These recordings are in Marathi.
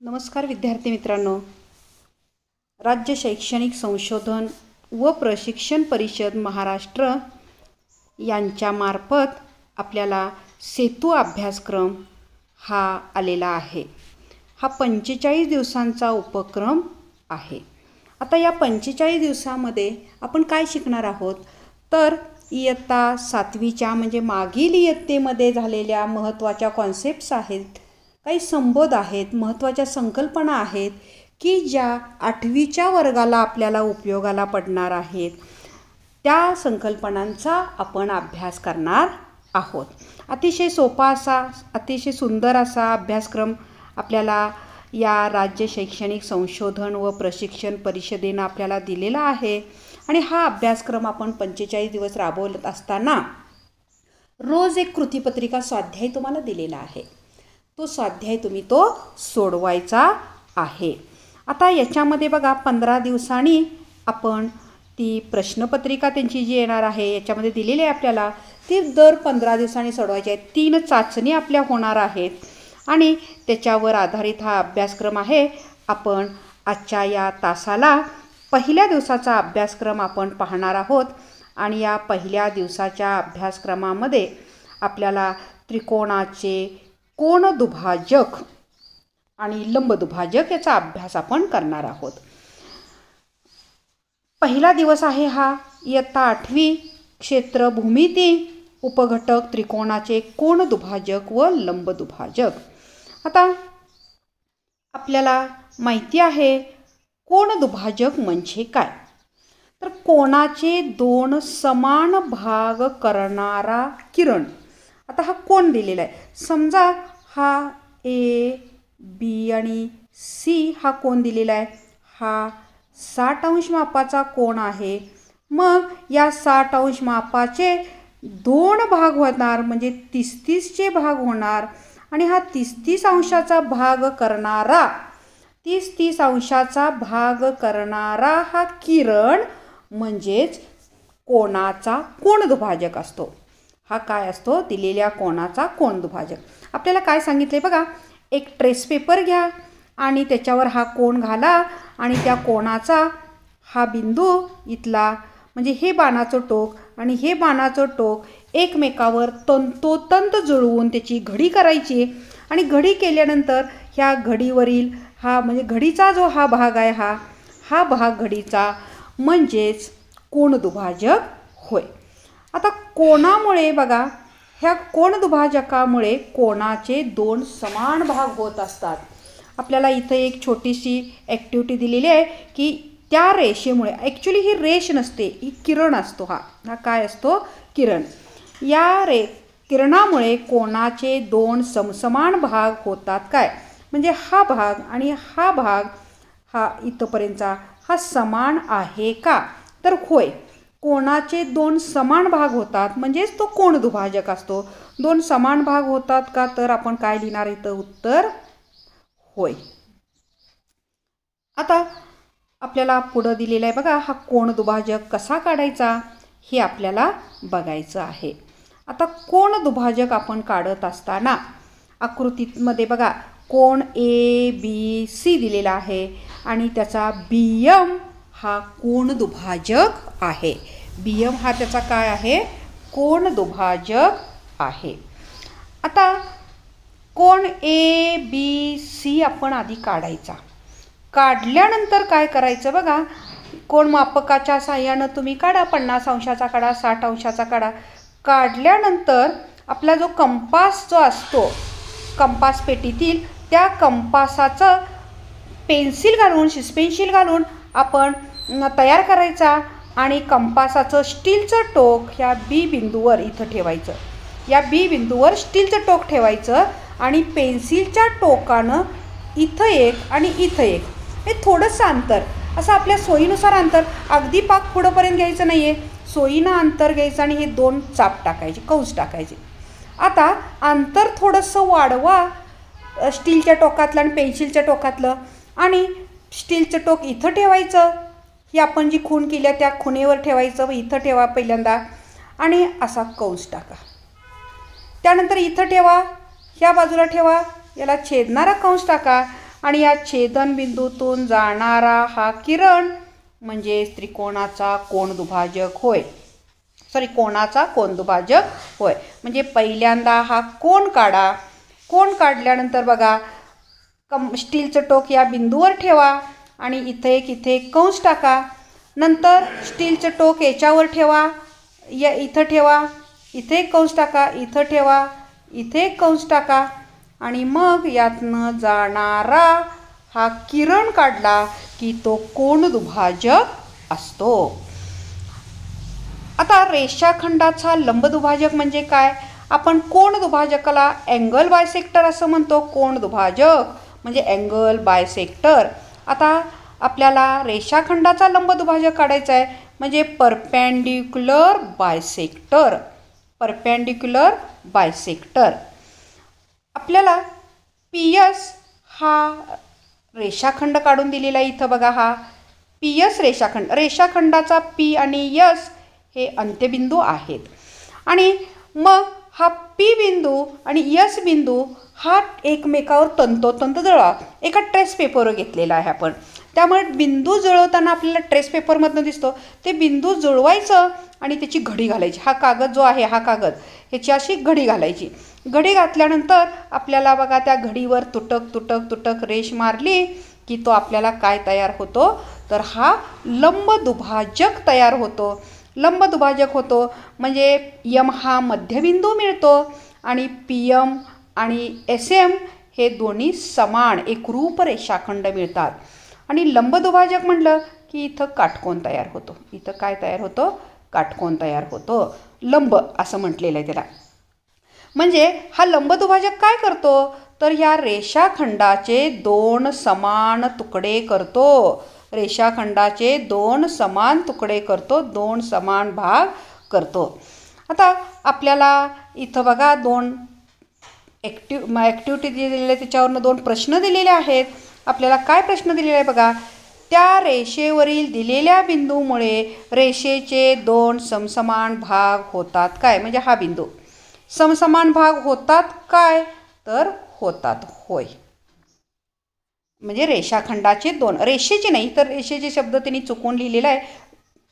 नमस्कार विद्यार्थी मित्रांनो, राज्य शैक्षणिक संशोधन व प्रशिक्षण परिषद महाराष्ट्र यांच्यामार्फत आपल्याला सेतू अभ्यासक्रम हा आलेला आहे। हा 45 दिवसांचा उपक्रम आहे। आता या 45 दिवसामध्ये आपण काय शिकणार आहोत तर इयत्ता 7वीच्या म्हणजे मागील इयत्तेमध्ये झालेल्या महत्त्वाच्या कॉन्सेप्ट्स आहेत, काही संबोध आहेत, महत्त्वाच्या संकल्पना आहेत की ज्या 8वीच्या वर्गाला आपल्याला उपयोगाला पडणार आहेत। त्या संकल्पनांचा आपण अभ्यास करणार आहोत। अतिशय सोपा असा, अतिशय सुंदर असा अभ्यासक्रम आपल्याला या राज्य शैक्षणिक संशोधन व प्रशिक्षण परिषदेने आपल्याला दिलेला आहे। आणि हा अभ्यासक्रम आपण 45 दिवस राबवत असताना रोज एक कृतीपत्रिका स्वाध्याय तुम्हाला दिलेला आहे। तो स्वाध्याय तुम्ही तो सोडवायचा आहे। आता याच्यामध्ये बघा 15 दिवसांनी आपण ती प्रश्नपत्रिका त्यांची जी येणार आहे याच्यामध्ये दिलेली आहे आपल्याला, ती दर 15 दिवसांनी सोडवायची आहे। 3 चाचणी आपल्या होणार आहेत आणि त्याच्यावर आधारित हा अभ्यासक्रम आहे। आपण आजच्या या तासाला पहिल्या दिवसाचा अभ्यासक्रम आपण पाहणार आहोत आणि या पहिल्या दिवसाच्या अभ्यासक्रमामध्ये आपल्याला त्रिकोणाचे कोण दुभाजक आणि लंब दुभाजक याचा अभ्यास आपण करणार आहोत। पहिला दिवस आहे हा इयत्ता 8वी क्षेत्र भूमिती उपघटक त्रिकोणाचे कोण दुभाजक व लंब दुभाजक। आता आपल्याला माहिती आहे कोण दुभाजक म्हणजे काय, तर कोणाचे 2 समान भाग करणारा किरण। आता हा कोण दिलेला आहे, समजा हा ए बी आणि सी हा कोण दिलेला आहे, हा 60 अंश मापाचा कोण आहे। मग या 60 अंश मापाचे 2 भाग होणार म्हणजे 30-30चे भाग होणार आणि हा 30-30 अंशाचा भाग करणारा 30-30 अंशाचा भाग करणारा हा किरण म्हणजेच कोणाचा कोण दुभाजक असतो। हा काय असतो, दिलेल्या कोणाचा कोण दुभाजक। आपल्याला काय सांगितले बघा, एक ट्रेस पेपर घ्या आणि त्याच्यावर हा कोण घाला आणि त्या कोणाचा हा बिंदू इथला म्हणजे हे बाणाचं टोक आणि हे बाणाचं टोक एकमेकावर तंतोतंत जुळवून त्याची घडी करायची आणि घडी केल्यानंतर ह्या घडीवरील हा म्हणजे घडीचा जो हा भाग आहे हा भाग घडीचा म्हणजेच कोण दुभाजक होय। आता कोणामुळे बघा, ह्या कोण दुभाजकामुळे कोणाचे 2 समान भाग होत असतात। आपल्याला इथे एक छोटीशी ॲक्टिव्हिटी दिलेली आहे की त्या रेषेमुळे, ॲक्च्युली ही रेष नसते, ही किरण असतो, हा काय असतो, किरण। या किरणामुळे कोणाचे 2 समसमान भाग होतात काय, म्हणजे हा भाग आणि हा भाग हा इथपर्यंतचा हा समान आहे का, तर होय, कोणाचे 2 समान भाग होतात म्हणजेच तो कोण दुभाजक असतो। 2 समान भाग होतात का, तर आपण काय लिहिणार इथं उत्तर होय। आता आपल्याला पुढं दिलेलं आहे बघा, हा कोण दुभाजक कसा काढायचा हे आपल्याला बघायचं आहे। आता कोण दुभाजक आपण काढत असताना आकृतीमध्ये बघा कोण ए बी सी दिलेला आहे आणि त्याचा BM हा कोण दुभाजक आहे। BM हा त्याचा काय आहे, कोण दुभाजक आहे। आता कोण ABC आपण आधी काढायचा, काढल्यानंतर काय करायचं बघा, कोण मापकाच्या साहाय्यानं तुम्ही काढा, 50 अंशाचा काढा, 60 अंशाचा काढा। काढल्यानंतर आपला जो कंपास जो असतो कंपास पेटीतील त्या कंपासाचं पेन्सिल घालून शिस्पेन्सिल घालून आपण तयार करायचा आणि कंपासाचं स्टीलचं टोक ह्या बी बिंदूवर इथं ठेवायचं। या बी बिंदूवर स्टीलचं टोक ठेवायचं आणि पेन्सिलच्या टोकानं इथं एक आणि इथं एक, हे थोडंसं अंतर, असं आपल्या सोयीनुसार अंतर, अगदी पाक पुढंपर्यंत घ्यायचं नाही आहे, सोयीनं अंतर घ्यायचं आणि हे 2 चाप टाकायचे, कंस टाकायचे। आता अंतर थोडंसं वाढवा स्टीलच्या टोकातलं आणि पेन्सिलच्या टोकातलं, आणि स्टीलचं टोक इथं ठेवायचं, ही आपण जी खूण केली आहे त्या खुणेवर ठेवायचं व इथं ठेवा पहिल्यांदा आणि असा कंस टाका। त्यानंतर इथं ठेवा, ह्या बाजूला ठेवा, याला छेदणारा कंस टाका आणि या छेदनबिंदूतून जाणारा हा किरण म्हणजे त्रिकोणाचा कोनदुभाजक होय. कोणाचा कोनदुभाजक होय. म्हणजे पहिल्यांदा हा कोन काढा. कोन काढल्यानंतर बघा स्टीलचं टोक या बिंदूवर ठेवा आणि इथे एक कंस टाका. नंतर स्टीलचं टोक याच्यावर ठेवा, इथं ठेवा, इथे एक कंस टाका, इथं ठेवा, इथे एक कंस टाका आणि मग यातनं जाणारा हा किरण काढला की तो कोनदुभाजक असतो. आता रेषाखंडाचा लंबदुभाजक म्हणजे काय? आपण कोनदुभाजकाला अँगल बायसेक्टर असं म्हणतो. कोनदुभाजक म्हणजे अँगल बायसेक्टर. आता आपल्याला रेषाखंडाचा लंबदुभाजक काढायचा आहे म्हणजे परपेंडिक्युलर बायसेक्टर. Perpendicular bisector. आपल्याला पीएस हा रेषाखंड काढून दिलेला आहे. इथं बघा हा पीएस रेषाखंड. रेषाखंडाचा पी आणि यस हे अंत्यबिंदू आहेत आणि मग हा पी बिंदू आणि यस बिंदू हा एकमेकावर तंतोतंत जुळवा. एका ट्रेस पेपरवर घेतलेला आहे आपण. त्यामुळे बिंदू जुळवताना आपल्याला ट्रेस पेपरमधनं दिसतो. ते बिंदू जुळवायचं आणि त्याची घडी घालायची. हा कागद जो आहे, हा कागद ह्याची अशी घडी घालायची. घडी घातल्यानंतर आपल्याला बघा त्या घडीवर तुटक तुटक तुटक रेष मारली की तो आपल्याला काय तयार होतो? तर हा लंबदुभाजक तयार होतो. लंबदुभाजक होतो म्हणजे यम हा मध्यबिंदू मिळतो आणि पी एम आणि एस एम हे दोन्ही समान एकरूप रेषाखंड मिळतात. आणि लंबदुभाजक म्हटलं की इथं काटकोन तयार होतो. इथं काय तयार होतो? काटकोन तयार होतो. लंब असं म्हटलेलं आहे त्याला. म्हणजे हा लंबदुभाजक काय करतो? तर ह्या रेषाखंडाचे दोन समान तुकडे करतो. रेषाखंडाचे दोन समान तुकडे करतो, दोन समान भाग करतो. आता आपल्याला इथं बघा दोन ॲक्टिव्हिटी दिलेली आहे, त्याच्यावरनं दोन प्रश्न दिलेले आहेत. आपल्याला काय प्रश्न दिलेला आहे बघा. त्या रेषेवरील दिलेल्या बिंदूमुळे रेषेचे दोन समसमान भाग होतात काय? म्हणजे हा बिंदू समसमान भाग होतात काय? तर होतात होय. म्हणजे रेषाखंडाचे दोन, रेषेचे नाही तर रेषेचे शब्द त्यांनी चुकून लिहिलेला आहे.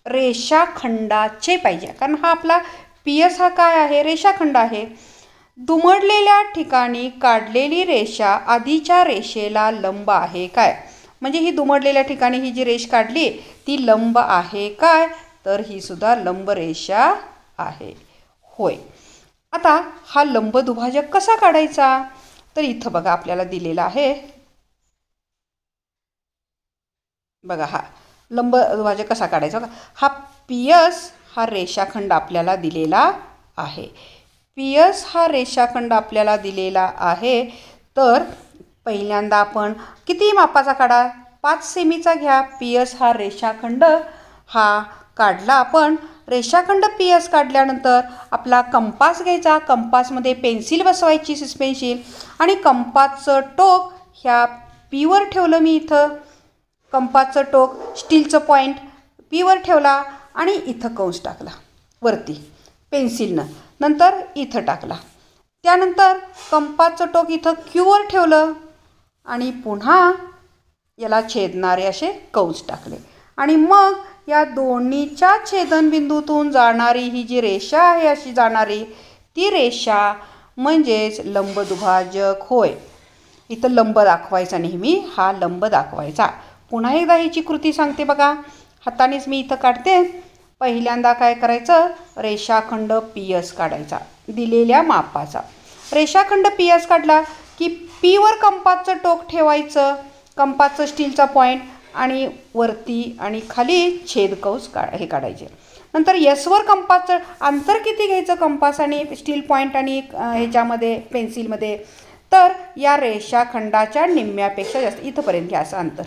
रेषाखंडाचे पाहिजे कारण हा आपला पी एस हा काय आहे? रेषाखंड आहे. दुमडलेल्या ठिकाणी काढलेली रेषा आधीच्या रेषेला लंब आहे काय? म्हणजे ही दुमडलेल्या ठिकाणी ही जी रेष काढली ती लंब आहे काय? तर ही सुद्धा लंब रेषा आहे होय. आता हा लंबदुभाजक कसा काढायचा? तर इथं बघा आपल्याला दिलेला आहे. बघा हा लंबदुभाजक कसा काढायचा? हा पी एस हा रेषाखंड आपल्याला दिलेला आहे. पी एस हा रेषाखंड आपल्याला दिलेला आहे. तर पहिल्यांदा आपण किती मापाचा काढा? 5 सेमीचा घ्या. पी एस हा रेषाखंड हा काढला आपण. रेषाखंड पी एस काढल्यानंतर आपला कंपास घ्यायचा. कंपासमध्ये पेन्सिल बसवायची, पेन्सिल, आणि कंपासचं टोक ह्या पीवर ठेवलं मी. इथं कंपासचं टोक स्टीलचं पॉईंट पीवर ठेवला आणि इथं कंस टाकला वरती पेन्सिलनं. नंतर इथं टाकला. त्यानंतर कंपासचं टोक इथं क्यूवर ठेवलं आणि पुन्हा याला छेदणारे असे कंस टाकले. आणि मग या दोन्हीच्या छेदनबिंदूतून जाणारी ही जी रेषा आहे अशी जाणारी ती रेषा म्हणजेच लंबदुभाजक होय. इथं लंब दाखवायचा नेहमी, हा लंब दाखवायचा. पुन्हा एकदा ह्याची कृती सांगते बघा. हातानेच मी इथं काढते. पहिल्यांदा काय करायचं? रेषाखंड पी एस काढायचा दिलेल्या मापाचा. रेषाखंड पी एस काढला की पीवर कंपासचं टोक ठेवायचं, कंपासचं स्टीलचा पॉईंट, आणि वरती आणि खाली छेदकंस हे काढायचे. नंतर यसवर कंपासचं अंतर किती घ्यायचं कंपास आणि स्टील पॉईंट आणि ह्याच्यामध्ये पेन्सिलमध्ये? तर या रेषाखंडाच्या निम्म्यापेक्षा जास्त इथंपर्यंत घ्या असं अंतर.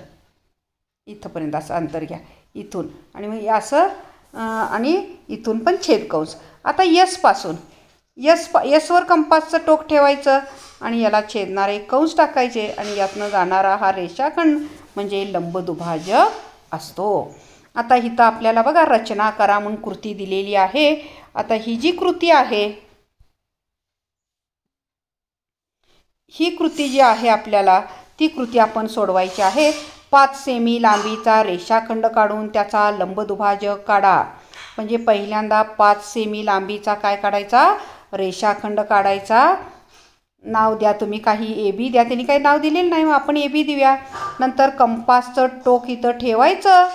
इथंपर्यंत असं अंतर घ्या इथून आणि मग असं आणि इथून पण छेदकंस. आता यसपासून यसवर कंपासचं टोक ठेवायचं आणि याला छेदणारे कंस टाकायचे आणि यातनं जाणारा हा रेषाखंड म्हणजे लंबदुभाजक असतो. आता इथं आपल्याला बघा रचना करा म्हणून कृती दिलेली आहे. आता ही जी कृती आहे, ही कृती जी आहे आपल्याला ती कृती आपण सोडवायची आहे. 5 सेमी लांबीचा रेषाखंड काढून त्याचा लंबदुभाजक काढा. म्हणजे पहिल्यांदा 5 सेमी लांबीचा काय काढायचा, रेषाखंड काढायचा. नाव द्या तुम्ही, काही ए बी द्या. त्यांनी काही नाव दिलेलं नाही, मग आपण ए बी देऊया. नंतर कंपासचं टोक इथं ठेवायचं,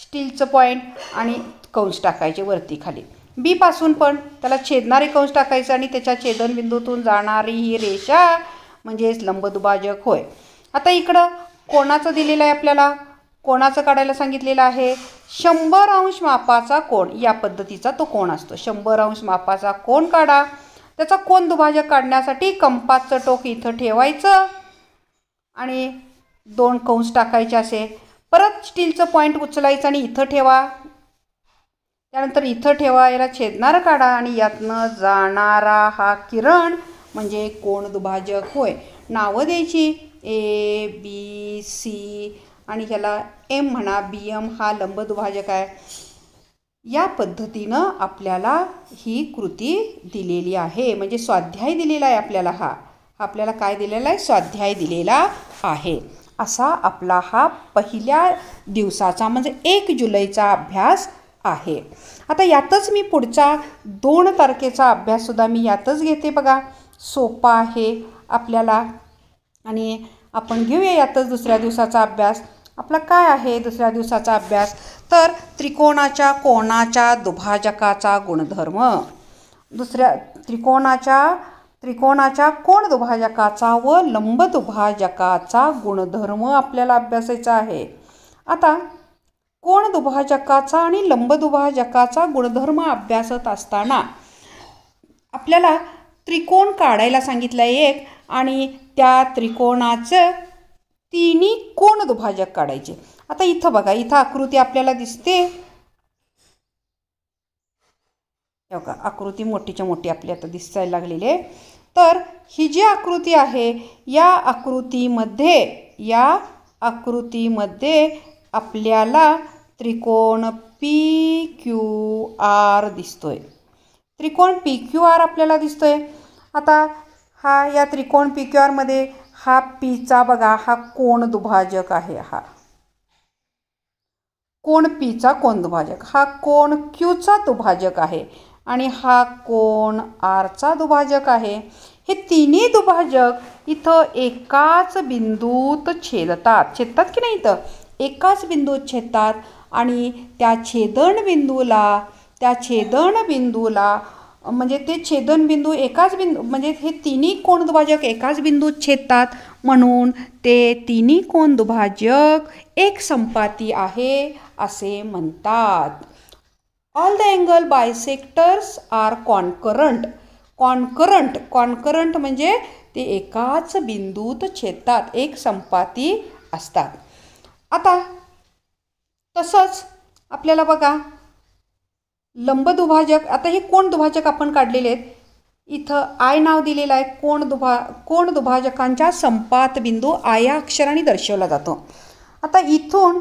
स्टीलचं पॉईंट, आणि कंस टाकायचे वरती खाली. बी पासून पण त्याला छेदणारे कंस टाकायचं आणि त्याच्या छेदनबिंदूतून जाणारी ही रेषा म्हणजेच लंबदुभाजक होय. आता इकडं कोणाचं दिलेलं आहे, आपल्याला कोणाचं काढायला सांगितलेलं आहे. 100 अंश मापाचा कोण, या पद्धतीचा तो कोण असतो. 100 अंश मापाचा कोण काढा. त्याचा कोण दुभाजक काढण्यासाठी कंपासचं टोक इथं ठेवायचं आणि 2 कंस टाकायचे असे. परत स्टीलचं पॉईंट उचलायचं आणि इथं ठेवा. त्यानंतर इथं ठेवा, याला छेदणारं काढा आणि यातनं जाणारा हा किरण म्हणजे कोण दुभाजक होय. नावं द्यायची ए बी सी आणि ह्याला एम म्हणा. बी एम हा लंबदुभाजक आहे. या पद्धतीनं आपल्याला ही कृती दिलेली आहे, म्हणजे स्वाध्याय दिलेला आहे आपल्याला. हा आपल्याला काय दिलेला आहे, स्वाध्याय दिलेला आहे. असा आपला हा पहिल्या दिवसाचा म्हणजे 1 जुलैचा अभ्यास आहे. आता यातच मी पुढचा 2 तारखेचा अभ्याससुद्धा मी यातच घेते बघा. सोपा आहे आपल्याला आणि आपण घेऊया यातच दुसऱ्या दिवसाचा अभ्यास. आपला काय आहे दुसऱ्या दिवसाचा अभ्यास, तर त्रिकोणाच्या कोणाच्या दुभाजकाचा गुणधर्म. दुसऱ्या त्रिकोणाच्या कोण दुभाजकाचा व लंब दुभाजकाचा गुणधर्म आपल्याला अभ्यासायचा आहे. आता कोण दुभाजकाचा आणि लंब दुभाजकाचा गुणधर्म अभ्यासत असताना आपल्याला त्रिकोण काढायला सांगितलं आहे एक, आणि त्या त्रिकोणाचं तिन्ही कोण दुभाजक काढायचे. आता इथं बघा, इथं आकृती आपल्याला दिसते बघा. आकृती मोठीच्या मोठी आपली आता दिसायला लागलेली आहे. तर ही जी आकृती आहे, या आकृतीमध्ये आपल्याला त्रिकोण पी क्यू आर दिसतोय. त्रिकोण पी क्यू आर आपल्याला दिसतोय. आता हा या त्रिकोण पी क्यू आरमध्ये हा पीचा बघा हा कोण दुभाजक आहे. हा कोण पीचा कोण दुभाजक, हा कोण क्यूचा दुभाजक आहे आणि हा कोण आरचा दुभाजक आहे. हे तिन्ही दुभाजक इथं एकाच बिंदूत छेदतात की नाही. इथं एकाच बिंदूत छेदतात आणि त्या छेदनबिंदूला म्हणजे ते छेदनबिंदू एकाच बिंदू म्हणजे हे तिन्ही कोण दुभाजक एकाच बिंदूत छेदतात, म्हणून ते तिन्ही कोण दुभाजक एक संपाती आहे असे म्हणतात. All the angle bisectors are concurrent. Concurrent म्हणजे ते एकाच बिंदूत छेदतात, एक संपाती असतात. आता तसंच आपल्याला बघा लंब दुभाजक. आता हे कोण दुभाजक आपण काढलेले आहेत. इथं आय नाव दिलेलं आहे. कोण दुभाजकांच्या संपात बिंदू आय अक्षराने दर्शवला जातो. आता इथून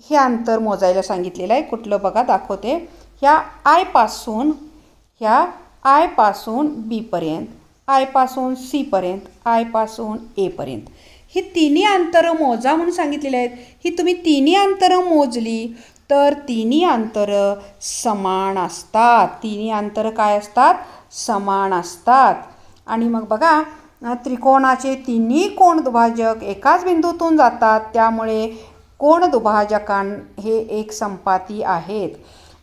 हे अंतर मोजायला सांगितलेलं आहे. कुठलं बघा दाखवते. ह्या आयपासून बीपर्यंत, आयपासून सीपर्यंत, आयपासून एपर्यंत ही तिन्ही अंतरं मोजा म्हणून सांगितलेली आहेत. ही तुम्ही तिन्ही अंतरं मोजली तर तिन्ही अंतरं समान असतात. तिन्ही अंतरं काय असतात, समान असतात. आणि मग बघा त्रिकोणाचे तिन्ही कोण दुभाजक एकाच बिंदूतून जातात, त्यामुळे कोण दुभाजकां हे एक संपाती आहेत.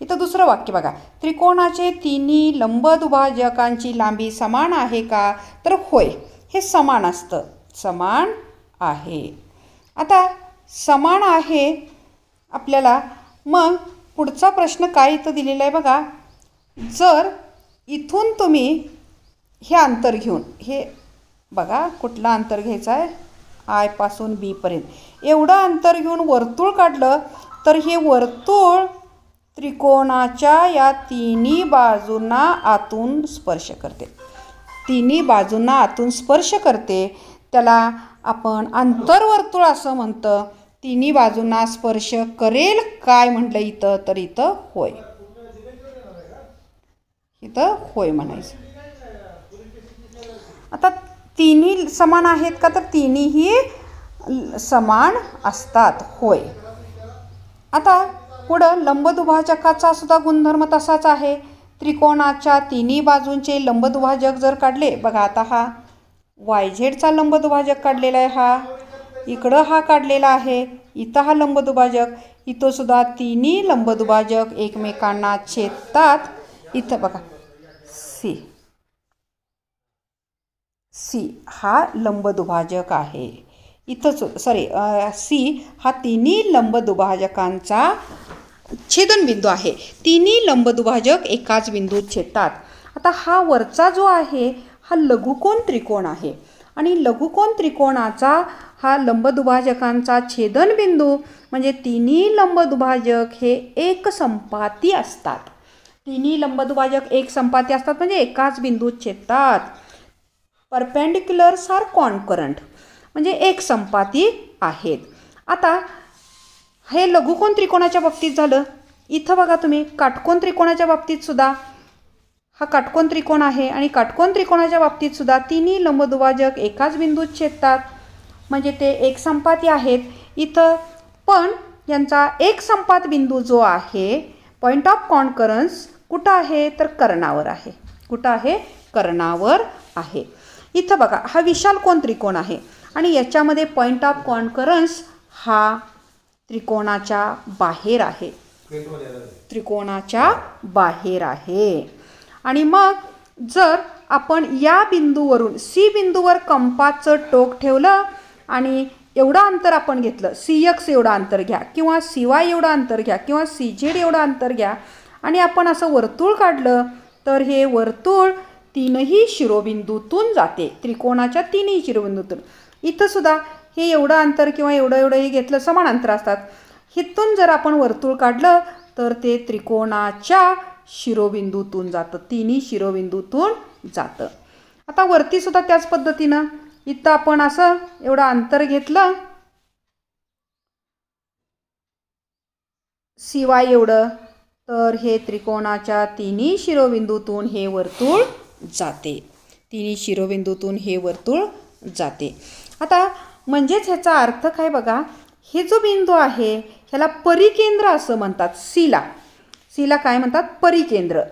इथं दुसरं वाक्य बघा. त्रिकोणाचे तिन्ही लंब दुभाजकांची लांबी समान आहे का, तर होय, हे समान असतं, समान आहे. आता समान आहे आपल्याला. मग पुढचा प्रश्न काय इथं दिलेला आहे बघा. जर इथून तुम्ही हे अंतर घेऊन, हे बघा कुठलं अंतर घ्यायचं आहे, आयपासून बीपर्यंत एवढं अंतर घेऊन वर्तुळ काढलं तर हे वर्तुळ त्रिकोणाच्या या तिन्ही बाजूंना आतून स्पर्श करते. तिन्ही बाजूंना आतून स्पर्श करते, त्याला आपण अंतर्वर्तुळ असं म्हणतं. तिन्ही बाजूंना स्पर्श करेल काय म्हटलं इथं, तर इथं होय. इथं होय म्हणायचं. आता तिन्ही समान आहेत का, तर तिन्हीही समान असतात. होय. आता पुढं लंबदुभाजकाचा सुद्धा गुणधर्म तसाच आहे. त्रिकोणाच्या तिन्ही बाजूंचे लंबदुभाजक जर काढले, बघा आता हा YZ लंबदुभाजक काढलेला आहे, हा इकडं हा काढलेला आहे, इथं हा लंबदुभाजक, इथं सुद्धा तिन्ही लंबदुभाजक एकमेकांना छेदतात. इथं बघा सी हा लंबदुभाजक आहे. इथं सी हा तिन्ही लंबदुभाजकांचा छेदनबिंदू आहे. तिन्ही लंबदुभाजक एकाच बिंदूत छेदतात. आता हा वरचा जो आहे हा लघुकोन त्रिकोण आहे आणि लघुकोन त्रिकोणाचा हा लंबदुभाजकांचा छेदनबिंदू म्हणजे तिन्ही लंबदुभाजक हे एकसंपाती असतात. तिन्ही लंबदुभाजक एकसंपाती असतात म्हणजे एकाच बिंदूत छेदतात. परपेंडिक्युलर्स आर कॉन्करंट म्हणजे एकसंपाती आहेत. आता हे लघुकोन त्रिकोणाच्या बाबतीत झालं. इथं बघा तुम्ही काटकोन त्रिकोणाच्या बाबतीत सुद्धा हा काटकोन त्रिकोण आहे आणि काटकोन त्रिकोणाच्या बाबतीत सुद्धा तिन्ही लंबदुभाजक एकाच बिंदूत छेदतात म्हणजे ते एकसंपाती आहेत. इथं पण यांचा एकसंपात बिंदू जो आहे पॉईंट ऑफ कॉन्करन्स कुठं आहे तर कर्णावर आहे. कुठं आहे? कर्णावर आहे. इथं बघा हा विशाल कोन त्रिकोण आहे आणि याच्यामध्ये पॉईंट ऑफ कॉन्करन्स हा त्रिकोणाच्या बाहेर आहे. त्रिकोणाच्या बाहेर आहे. आणि मग जर आपण या बिंदूवरून सी बिंदूवर कंपाचं टोक ठेवलं आणि एवढं अंतर आपण घेतलं, CX एवढं अंतर घ्या किंवा CY एवढं अंतर घ्या किंवा CZ एवढं अंतर घ्या आणि आपण असं वर्तुळ काढलं तर हे वर्तुळ तीनही शिरोबिंदूतून जाते. त्रिकोणाच्या तिन्ही शिरोबिंदूतून. इथं सुद्धा हे एवढं अंतर किंवा एवढं हे घेतलं समान अंतर असतात. इथून जर आपण वर्तुळ काढलं तर ते त्रिकोणाच्या शिरोबिंदूतून जातं. तिन्ही शिरोबिंदूतून जातं. आता वरती सुद्धा त्याच पद्धतीनं इथं आपण असं एवढं अंतर घेतलं CY एवढं तर हे त्रिकोणाच्या तिन्ही शिरोबिंदूतून हे वर्तुळ जाते. तिन्ही शिरोबिंदूतून हे वर्तुळ जाते. आता म्हणजेच ह्याचा अर्थ काय बघा, हे जो बिंदू आहे ह्याला परिकेंद्र असं म्हणतात. सीला काय म्हणतात? परिकेंद्र.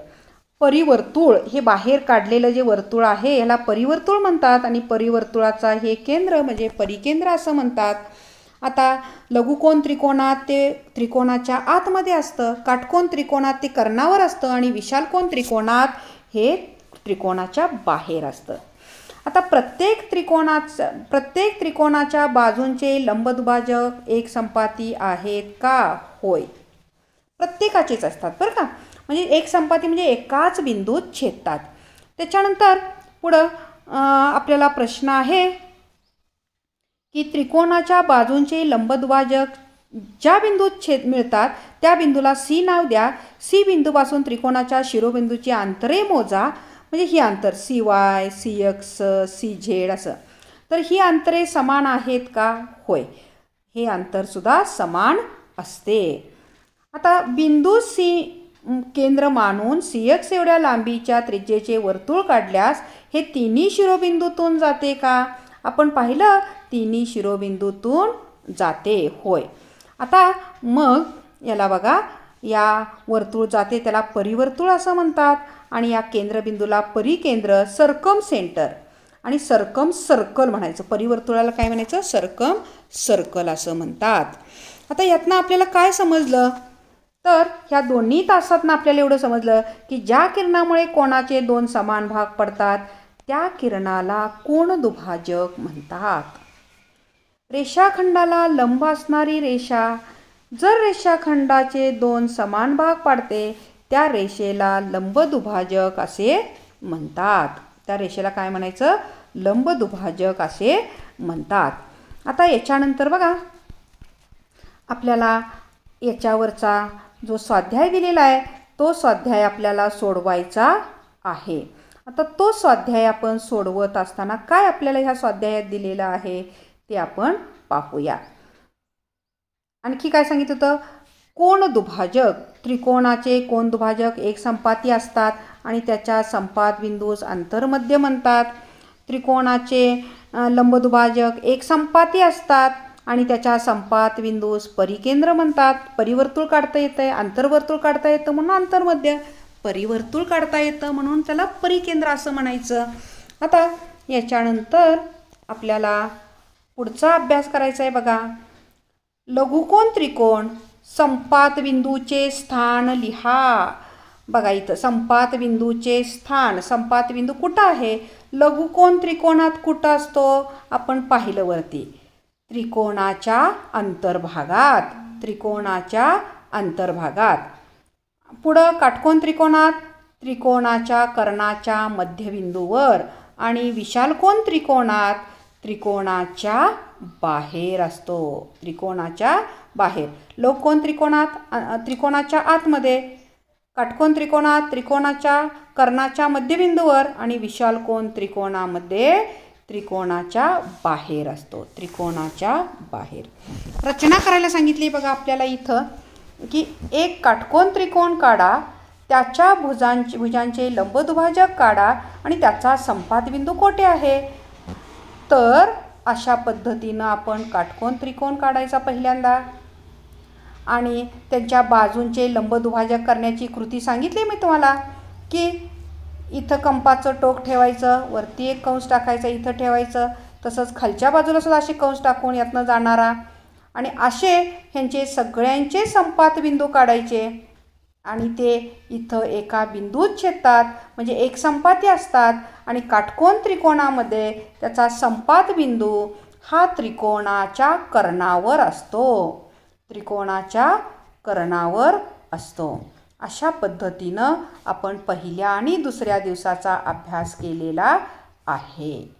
परिवर्तुळ हे बाहेर काढलेलं जे वर्तुळ आहे ह्याला परिवर्तुळ म्हणतात आणि परिवर्तुळाचा हे केंद्र म्हणजे परिकेंद्र असं म्हणतात. आता लघुकोन त्रिकोणात ते त्रिकोणाच्या आतमध्ये असतं, काटकोन त्रिकोणात ते कर्णावर असतं आणि विशालकोन त्रिकोणात हे त्रिकोणाच्या बाहेर असतं. आता प्रत्येक त्रिकोणाच्या बाजूंचे लंबदुभाजक एकसंपाती आहेत का? होय, प्रत्येकाचेच असतात बरं का. म्हणजे एकसंपाती म्हणजे एकाच बिंदूत छेदतात. त्याच्यानंतर पुढं आपल्याला प्रश्न आहे की त्रिकोणाच्या बाजूंचे लंबदुभाजक ज्या बिंदूत मिळतात त्या बिंदूला C नाव द्या. C बिंदूपासून त्रिकोणाच्या शिरोबिंदूची अंतरे मोजा. म्हणजे ही अंतर CY, CX, CZ असं. तर ही अंतरे समान आहेत का? होय, हे अंतरसुद्धा समान असते. आता बिंदू C केंद्र मानून CX एवढ्या लांबीच्या त्रिज्येचे वर्तुळ काढल्यास हे तिन्ही शिरोबिंदूतून जाते का? आपण पाहिलं तिन्ही शिरोबिंदूतून जाते. होय. आता मग याला बघा, या वर्तुळ जाते त्याला परिवर्तुळ असं म्हणतात आणि या केंद्रबिंदूला परिकेंद्र सर्कम सेंटर आणि सर्कम सर्कल म्हणायचं. परिवर्तुळाला काय म्हणायचं? सर्कम सर्कल असं म्हणतात. आता यातनं आपल्याला काय समजलं तर ह्या दोन्ही तासातनं आपल्याला एवढं समजलं की ज्या किरणामुळे कोणाचे दोन समान भाग पडतात त्या किरणाला कोनदुभाजक म्हणतात. रेषाखंडाला लंब असणारी रेषा जर रेषाखंडाचे दोन समान भाग पाडते त्या रेषेला लंबदुभाजक असे म्हणतात. त्या रेषेला काय म्हणायचं? लंबदुभाजक असे म्हणतात. आता याच्यानंतर बघा आपल्याला याच्यावरचा जो स्वाध्याय दिलेला आहे तो स्वाध्याय आपल्याला सोडवायचा आहे. आता तो स्वाध्याय आपण सोडवत असताना काय आपल्याला ह्या स्वाध्यायात दिलेलं आहे ते आपण पाहूया. आणखी काय सांगितलं होतं? कोनदुभाजक, त्रिकोणाचे कोनदुभाजक एकसंपाती असतात आणि त्याच्या संपात बिंदूस अंतर्मध्य म्हणतात. त्रिकोणाचे लंबदुभाजक एक संपाती असतात आणि त्याच्या संपात बिंदूस परिकेंद्र म्हणतात. परिवर्तुळ काढता येतं आहे, आंतरवर्तुळ काढता येतं म्हणून आंतरमध्य, परिवर्तुळ काढता येतं म्हणून त्याला परिकेंद्र असं म्हणायचं. आता याच्यानंतर आपल्याला पुढचा अभ्यास करायचा आहे बघा. लघुकोन त्रिकोण संपात बिंदूचे स्थान लिहा. बघा इथं संपात बिंदूचे स्थान, संपात बिंदू कुठं आहे? लघुकोन त्रिकोणात कुठं असतो? आपण पाहिलं वरती, त्रिकोणाच्या अंतर्भागात, त्रिकोणाच्या अंतर्भागात. पुढं काटकोन त्रिकोणात त्रिकोणाच्या कर्णाच्या मध्यबिंदूवर आणि विशालकोन त्रिकोणात त्रिकोणाच्या बाहेर असतो, त्रिकोणाच्या बाहेर. लघुकोन त्रिकोणात त्रिकोणाच्या आतमध्ये, काटकोन त्रिकोणात त्रिकोणाच्या कर्णाच्या मध्यबिंदूवर आणि विशालकोन त्रिकोणामध्ये त्रिकोणाच्या बाहेर असतो, त्रिकोणाच्या बाहेर. रचना करायला सांगितली बघा आपल्याला इथं की एक काटकोन त्रिकोण काढा, त्याच्या भुजांचे लंबदुभाजक काढा आणि त्याचा संपात बिंदू कोठे आहे? तर अशा पद्धतीनं आपण काटकोन त्रिकोण काढायचा पहिल्यांदा आणि त्यांच्या बाजूंचे लंबदुभाजक करण्याची कृती सांगितली मी तुम्हाला की इथं कंपाचं टोक ठेवायचं, वरती एक कंस टाकायचा, इथं ठेवायचं, तसंच खालच्या बाजूला सुद्धा असे कंस टाकून यातनं जाणारा आणि असे ह्यांचे सगळ्यांचे संपात बिंदू काढायचे आणि ते इथं एका बिंदूत छेदतात, म्हणजे एक संपाती असतात आणि काटकोन त्रिकोणामध्ये त्याचा संपात बिंदू हा त्रिकोणाच्या कर्णावर असतो, त्रिकोणाच्या कर्णावर असतो. अशा पद्धतीनं आपण पहिल्या आणि दुसऱ्या दिवसाचा अभ्यास केलेला आहे.